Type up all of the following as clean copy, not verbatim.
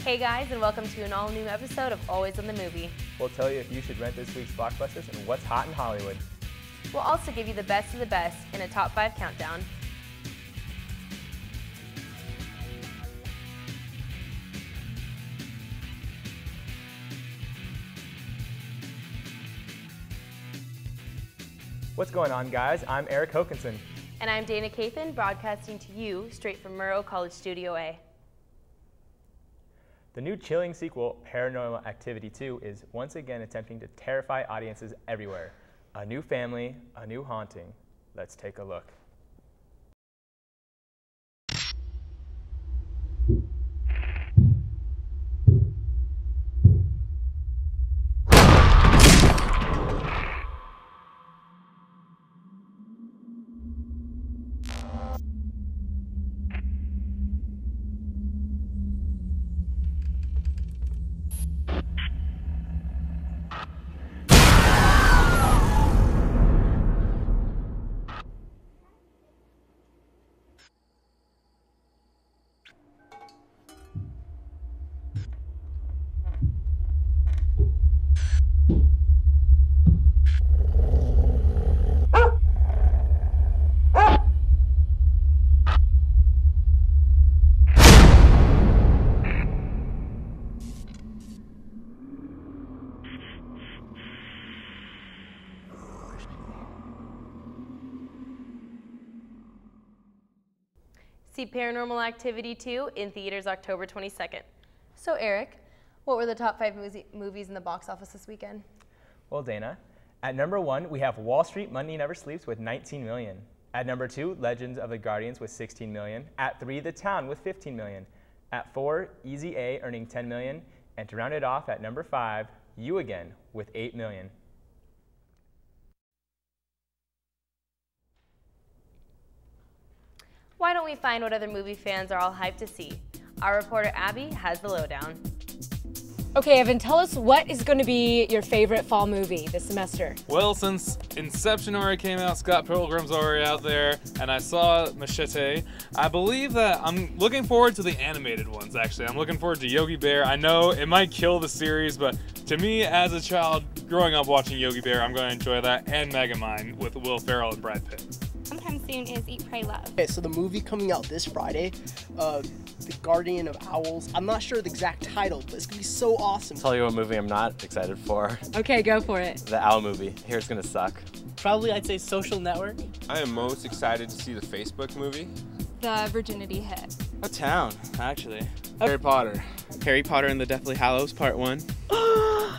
Hey guys, and welcome to an all-new episode of Always on the Movie. We'll tell you if you should rent this week's blockbusters and what's hot in Hollywood. We'll also give you the best of the best in a top 5 countdown. What's going on, guys? I'm Eric Hokinson. And I'm Dana Cathan, broadcasting to you straight from Murrow College Studio A. The new chilling sequel, Paranormal Activity 2, is once again attempting to terrify audiences everywhere. A new family, a new haunting. Let's take a look. See Paranormal Activity 2 in theaters October 22nd. So Eric, what were the top 5 movies in the box office this weekend? Well, Dana, at number 1, we have Wall Street Money Never Sleeps with 19 million. At number 2, Legends of the Guardians with 16 million. At 3, The Town with 15 million. At 4, Easy A earning 10 million. And to round it off at number 5, You Again with 8 million. Why don't we find what other movie fans are all hyped to see? Our reporter Abby has the lowdown. Okay, Evan, tell us what is going to be your favorite fall movie this semester? Well, since Inception already came out, Scott Pilgrim's already out there, and I saw Machete, I believe that I'm looking forward to the animated ones, actually. I'm looking forward to Yogi Bear. I know it might kill the series, but to me, as a child growing up watching Yogi Bear, I'm going to enjoy that, and Megamind with Will Ferrell and Brad Pitt. Sometime soon is Eat, Pray, Love. Okay, so the movie coming out this Friday, The Guardian of Owls. I'm not sure the exact title, but it's gonna be so awesome. Tell you what movie I'm not excited for. Okay, go for it. The Owl movie. I hear it's gonna suck. Probably I'd say Social Network. I am most excited to see the Facebook movie. The Virginity Hit. A Town, actually. Harry Potter. Harry Potter and the Deathly Hallows Part 1.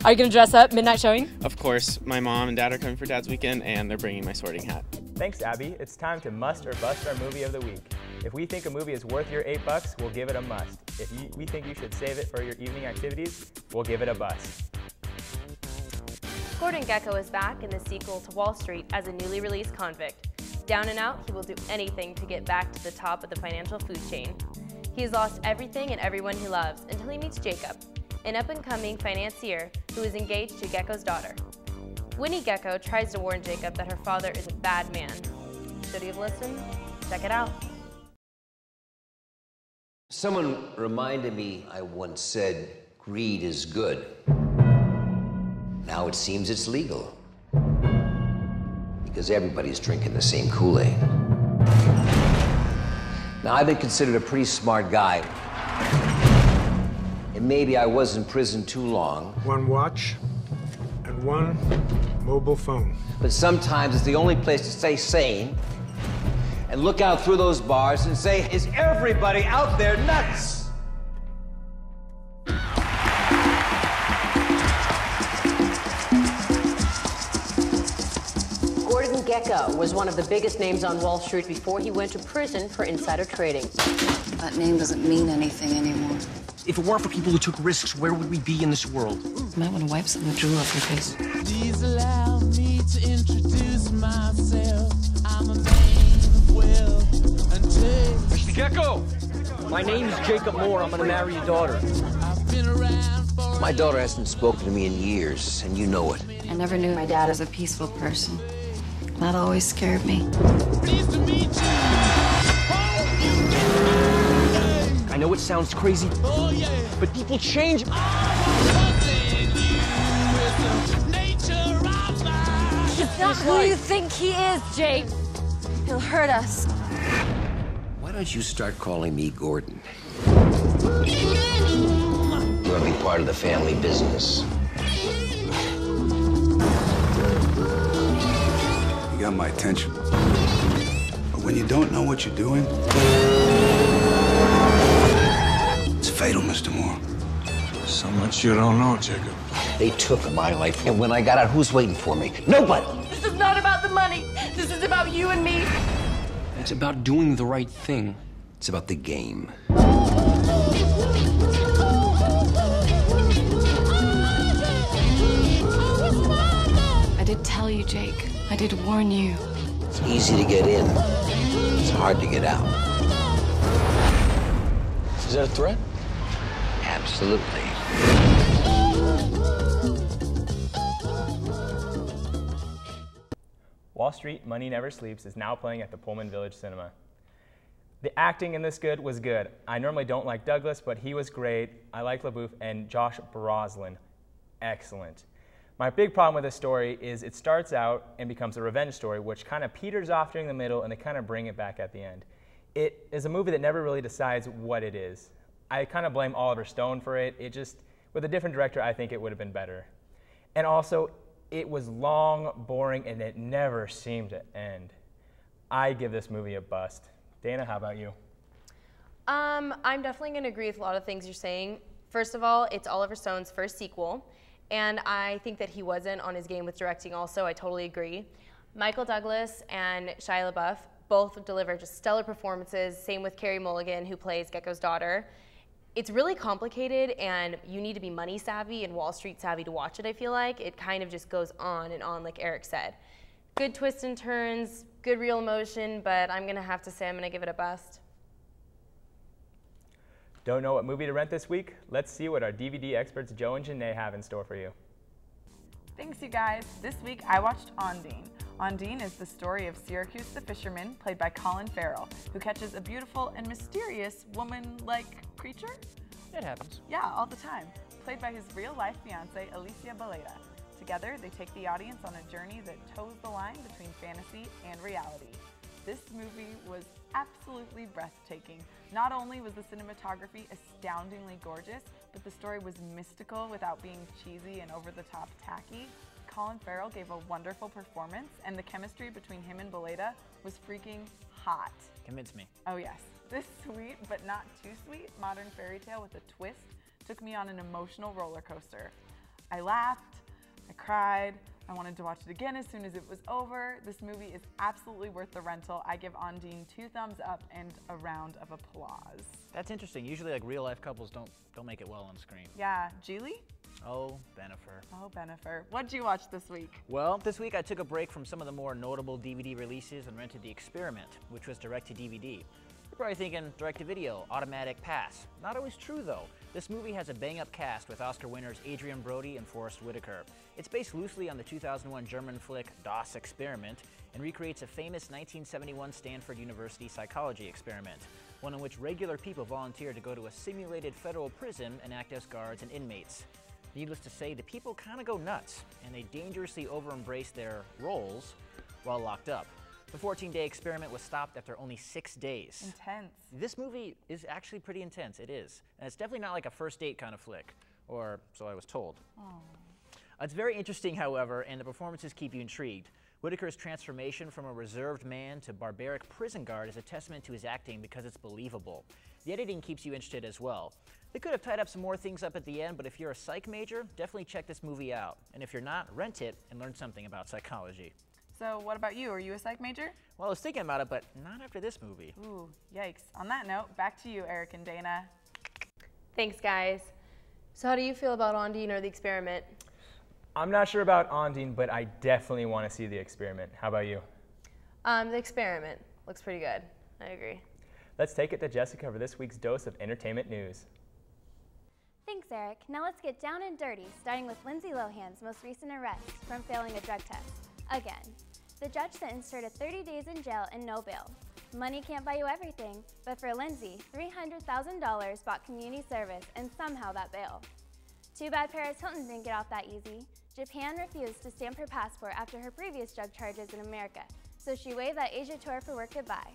Are you going to dress up, midnight showing? Of course, my mom and dad are coming for Dad's weekend, and they're bringing my sorting hat. Thanks, Abby. It's time to must or bust our movie of the week. If we think a movie is worth your $8, we'll give it a must. If we think you should save it for your evening activities, we'll give it a bust. Gordon Gekko is back in the sequel to Wall Street as a newly released convict. Down and out, he will do anything to get back to the top of the financial food chain. He has lost everything and everyone he loves until he meets Jacob, an up-and-coming financier who is engaged to Gekko's daughter. Winnie Gekko tries to warn Jacob that her father is a bad man. Should he have listened? Check it out. Someone reminded me I once said greed is good. Now it seems it's legal. Because everybody's drinking the same Kool-Aid. Now, I've been considered a pretty smart guy. And maybe I was in prison too long. One watch and one mobile phone. But sometimes it's the only place to stay sane and look out through those bars and say, is everybody out there nuts? Gordon Gekko was one of the biggest names on Wall Street before he went to prison for insider trading. That name doesn't mean anything anymore. If it weren't for people who took risks, where would we be in this world? You might want to wipe some of the drool off your face. Please allow me to introduce myself. I'm a man of will and taste. Mr. Gekko! My name's Jacob Moore. I'm gonna marry your daughter. I've been around for My daughter hasn't spoken to me in years, and you know it. I never knew my dad as a peaceful person. That always scared me. Pleased to meet you. I I know it sounds crazy, but people change. He's not who you think he is, Jake. He'll hurt us. Why don't you start calling me Gordon? You want to be part of the family business. You got my attention. But when you don't know what you're doing, it's fatal, Mr. Moore. So much you don't know, Jacob. They took my life, and when I got out, who's waiting for me? Nobody! This is not about the money. This is about you and me. It's about doing the right thing. It's about the game. I did tell you, Jake. I did warn you. It's easy to get in. It's hard to get out. Is that a threat? Absolutely. Wall Street, Money Never Sleeps is now playing at the Pullman Village Cinema. The acting in this was good. I normally don't like Douglas, but he was great. I like LaBeouf and Josh Brolin. Excellent. My big problem with this story is it starts out and becomes a revenge story, which kind of peters off during the middle, and they kind of bring it back at the end. It is a movie that never really decides what it is. I kind of blame Oliver Stone for it. It just, with a different director, I think it would have been better. And also, it was long, boring, and it never seemed to end. I give this movie a bust. Dana, how about you? I'm definitely going to agree with a lot of things you're saying. First of all, it's Oliver Stone's first sequel, and I think that he wasn't on his game with directing also. I totally agree. Michael Douglas and Shia LaBeouf both deliver just stellar performances. Same with Carey Mulligan, who plays Gecko's daughter. It's really complicated, and you need to be money savvy and Wall Street savvy to watch it, I feel like. It kind of just goes on and on, like Eric said. Good twists and turns, good real emotion, but I'm going to have to say I'm going to give it a bust. Don't know what movie to rent this week? Let's see what our DVD experts Joe and Janae have in store for you. Thanks, you guys. This week I watched Ondine. Ondine is the story of Syracuse the fisherman, played by Colin Farrell, who catches a beautiful and mysterious woman-like creature? It happens. Yeah, all the time. Played by his real-life fiancée, Alicia Baleda. Together, they take the audience on a journey that toes the line between fantasy and reality. This movie was absolutely breathtaking. Not only was the cinematography astoundingly gorgeous, but the story was mystical without being cheesy and over-the-top tacky. Colin Farrell gave a wonderful performance, and the chemistry between him and Baleda was freaking hot. Convince me. Oh yes. This sweet, but not too sweet, modern fairy tale with a twist took me on an emotional roller coaster. I laughed, I cried, I wanted to watch it again as soon as it was over. This movie is absolutely worth the rental. I give Ondine 2 thumbs up and a round of applause. That's interesting. Usually, like, real-life couples don't make it well on screen. Yeah. Julie? Oh, Bennifer. Oh, Bennifer. What'd you watch this week? Well, this week I took a break from some of the more notable DVD releases and rented The Experiment, which was direct-to-DVD. You're probably thinking direct-to-video, automatic pass. Not always true, though. This movie has a bang-up cast with Oscar winners Adrian Brody and Forrest Whitaker. It's based loosely on the 2001 German flick Das Experiment and recreates a famous 1971 Stanford University psychology experiment, one in which regular people volunteer to go to a simulated federal prison and act as guards and inmates. Needless to say, the people kind of go nuts, and they dangerously over-embrace their roles while locked up. The 14-day experiment was stopped after only 6 days. Intense. This movie is actually pretty intense, it is. And it's definitely not like a first date kind of flick, or so I was told. It's very interesting, however, and the performances keep you intrigued. Whitaker's transformation from a reserved man to barbaric prison guard is a testament to his acting because it's believable. The editing keeps you interested as well. They could have tied up some more things up at the end, but if you're a psych major, definitely check this movie out. And if you're not, rent it and learn something about psychology. So what about you? Are you a psych major? Well, I was thinking about it, but not after this movie. Ooh, yikes. On that note, back to you, Eric and Dana. Thanks, guys. So how do you feel about Ondine or The Experiment? I'm not sure about Ondine, but I definitely want to see The Experiment. How about you? The Experiment looks pretty good. I agree. Let's take it to Jessica for this week's dose of entertainment news. Thanks, Eric. Now let's get down and dirty, starting with Lindsay Lohan's most recent arrest from failing a drug test. Again. The judge sentenced her to 30 days in jail and no bail. Money can't buy you everything, but for Lindsay, $300,000 bought community service and somehow that bail. Too bad Paris Hilton didn't get off that easy. Japan refused to stamp her passport after her previous drug charges in America, so she waved that Asia tour for work goodbye.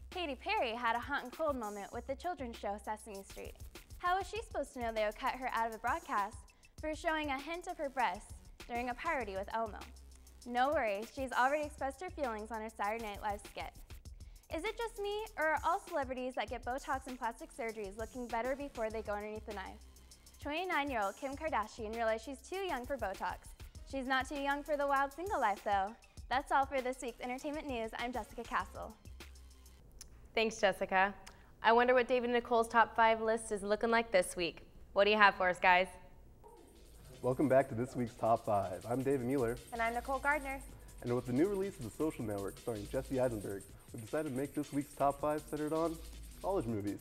Katy Perry had a hot and cold moment with the children's show Sesame Street. How was she supposed to know they would cut her out of a broadcast for showing a hint of her breasts during a parody with Elmo? No worries, she's already expressed her feelings on her Saturday Night Live skit. Is it just me, or are all celebrities that get Botox and plastic surgeries looking better before they go underneath the knife? 29-year-old Kim Kardashian realized she's too young for Botox. She's not too young for the wild single life, though. That's all for this week's entertainment news. I'm Jessica Castle. Thanks, Jessica. I wonder what David and Nicole's top 5 list is looking like this week. What do you have for us, guys? Welcome back to this week's Top 5. I'm David Mueller. And I'm Nicole Gardner. And with the new release of The Social Network starring Jesse Eisenberg, we decided to make this week's Top 5 centered on college movies.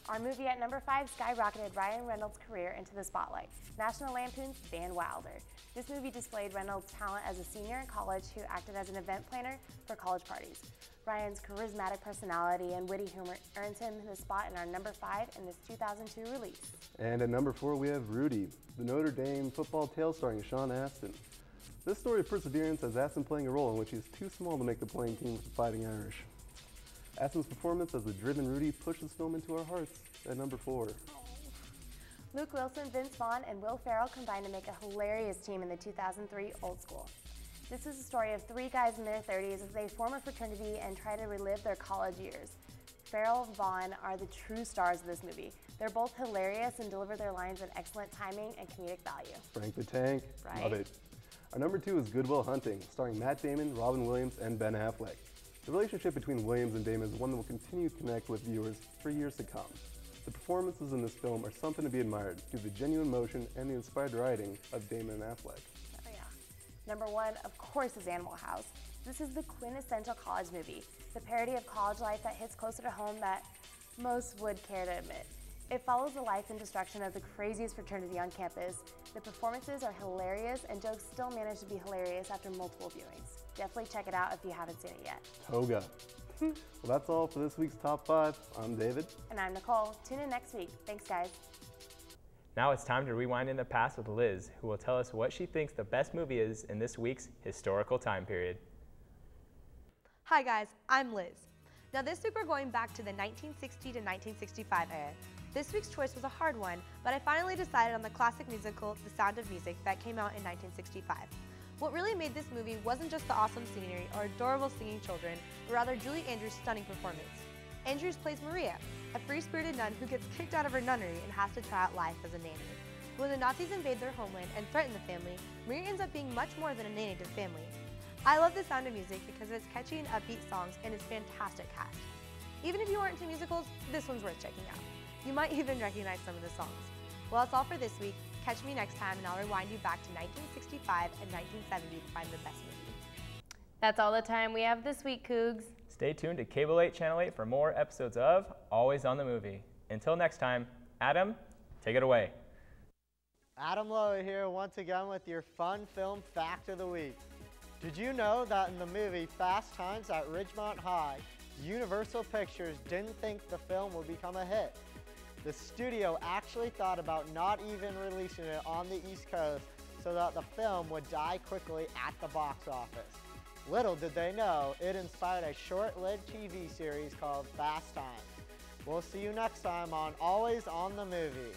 Our movie at number 5 skyrocketed Ryan Reynolds' career into the spotlight, National Lampoon's Van Wilder. This movie displayed Reynolds' talent as a senior in college who acted as an event planner for college parties. Ryan's charismatic personality and witty humor earns him the spot in our number 5 in this 2002 release. And at number 4 we have Rudy, the Notre Dame football tale starring Sean Astin. This story of perseverance has Astin playing a role in which he is too small to make the playing team with the Fighting Irish. Astin's performance as the driven Rudy pushes film into our hearts at number 4. Luke Wilson, Vince Vaughn, and Will Ferrell combined to make a hilarious team in the 2003 Old School. This is a story of 3 guys in their 30s as they form a fraternity and try to relive their college years. Ferrell and Vaughn are the true stars of this movie. They're both hilarious and deliver their lines with excellent timing and comedic value. Frank the Tank, Right. love it. Our number 2 is Good Will Hunting, starring Matt Damon, Robin Williams, and Ben Affleck. The relationship between Williams and Damon is one that will continue to connect with viewers for years to come. The performances in this film are something to be admired due to the genuine emotion and the inspired writing of Damon and Affleck. Oh yeah. Number 1, of course, is Animal House. This is the quintessential college movie, the parody of college life that hits closer to home that most would care to admit. It follows the life and destruction of the craziest fraternity on campus. The performances are hilarious, and jokes still manage to be hilarious after multiple viewings. Definitely check it out if you haven't seen it yet. Toga. Well, that's all for this week's Top 5. I'm David. And I'm Nicole. Tune in next week. Thanks, guys. Now it's time to rewind in the past with Liz, who will tell us what she thinks the best movie is in this week's historical time period. Hi guys, I'm Liz. Now this week we're going back to the 1960 to 1965 era. This week's choice was a hard one, but I finally decided on the classic musical The Sound of Music that came out in 1965. What really made this movie wasn't just the awesome scenery or adorable singing children, but rather Julie Andrews' stunning performance. Andrews plays Maria, a free-spirited nun who gets kicked out of her nunnery and has to try out life as a nanny. When the Nazis invade their homeland and threaten the family, Maria ends up being much more than a nanny to the family. I love The Sound of Music because of its catchy and upbeat songs and its fantastic cast. Even if you aren't into musicals, this one's worth checking out. You might even recognize some of the songs. Well, that's all for this week. Catch me next time and I'll rewind you back to 1965 and 1970 to find the best movie. That's all the time we have this week, Cougs. Stay tuned to Cable 8 Channel 8 for more episodes of Always on the Movie. Until next time, Adam, take it away. Adam Lowe here once again with your fun film fact of the week. Did you know that in the movie Fast Times at Ridgemont High, Universal Pictures didn't think the film would become a hit? The studio actually thought about not even releasing it on the East Coast so that the film would die quickly at the box office. Little did they know, it inspired a short-lived TV series called Fast Times. We'll see you next time on Always on the Movie.